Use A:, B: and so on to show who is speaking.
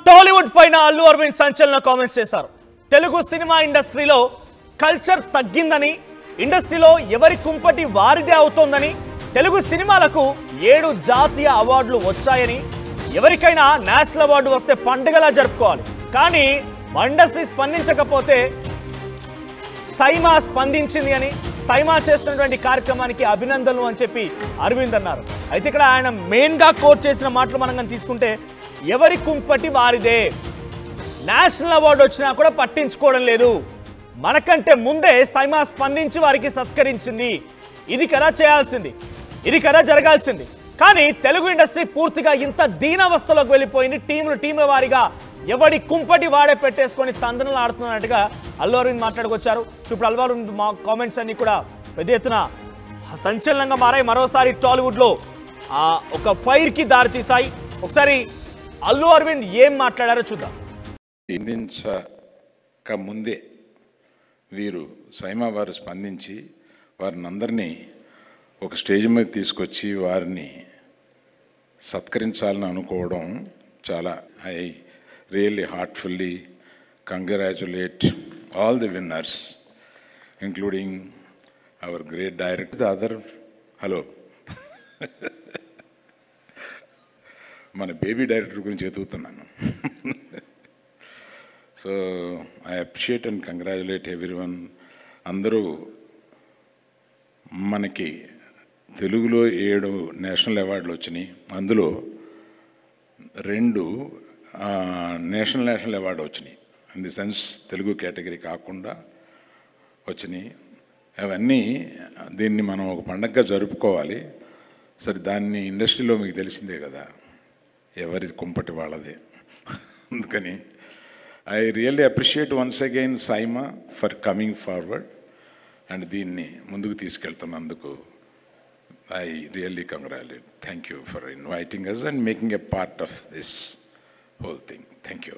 A: టాలీవుడ్ పైన అల్లు అరవింద్ సంచలన కామెంట్స్ చేశారు. తెలుగు సినిమా ఇండస్ట్రీలో కల్చర్ తగ్గిందని, ఇండస్ట్రీలో ఎవరి కుంపటి వారిదే అవుతోందని, తెలుగు సినిమాలకు 7 జాతీయ అవార్డులు వచ్చాయని, ఎవరికైనా నేషనల్ అవార్డు వస్తే పండుగలా జరుపుకోవాలి, కానీ మా ఇండస్ట్రీ స్పందించకపోతే సైమా స్పందించింది అని, సైమా చేస్తున్నటువంటి కార్యక్రమానికి అభినందనలు అని చెప్పి అరవింద్ అన్నారు. అయితే ఇక్కడ ఆయన మెయిన్గా కోట్ చేసిన మాటలు మనం తీసుకుంటే, ఎవరి కుంపటి వారిదే, నేషనల్ అవార్డు వచ్చినా కూడా పట్టించుకోవడం లేదు, మనకంటే ముందే సైమా స్పందించి వారికి సత్కరించింది, ఇది కదా చేయాల్సింది, ఇది కదా జరగాల్సింది. కానీ తెలుగు ఇండస్ట్రీ పూర్తిగా ఇంత దీనావస్థలోకి వెళ్ళిపోయింది. టీముల వారిగా ఎవడి కుంపటి వాడే పెట్టేసుకొని తందనలు ఆడుతున్నట్టుగా అల్లు అరవింద్ మాట్లాడుకొచ్చారు. ఇప్పుడు అల్లు అరవింద్ మా కామెంట్స్ అన్ని కూడా పెద్ద ఎత్తున సంచలనంగా మారాయి. మరోసారి టాలీవుడ్లో ఒక ఫైర్కి దారితీశాయి. ఒకసారి అల్లు అరవింద్ ఏం మాట్లాడారో చూద్దాం.
B: ముందే వీరు సైమా వారు స్పందించి వారిని అందరినీ ఒక స్టేజ్ మీద తీసుకొచ్చి వారిని సత్కరించాలని అనుకోవడం చాలా I really heartfully congratulate all the winners including our great director other hello మన బేబీ డైరెక్టర్ గురించి ఎదుగుతున్నాను. So I appreciate and congratulate everyone. అందరూ మనకి తెలుగులో 7 నేషనల్ అవార్డులు వచ్చినాయి. అందులో 2 నేషనల్ అవార్డు వచ్చినాయి. In the sense Telugu category కాకుండా వచ్చినాయి. అవన్నీ దీన్ని మనం ఒక పండగగా జరుపుకోవాలి. సరే, దాన్ని ఇండస్ట్రీలో మీకు తెలిసిందే కదా, ఎవరి కుంపటి వాళ్ళదే. అందుకని I really appreciate once again SIIMA for coming forward and దీన్ని ముందుకు తీసుకెళ్తున్నందుకు I really congratulate. Thank you for inviting us and making a part of this whole thing. Thank you.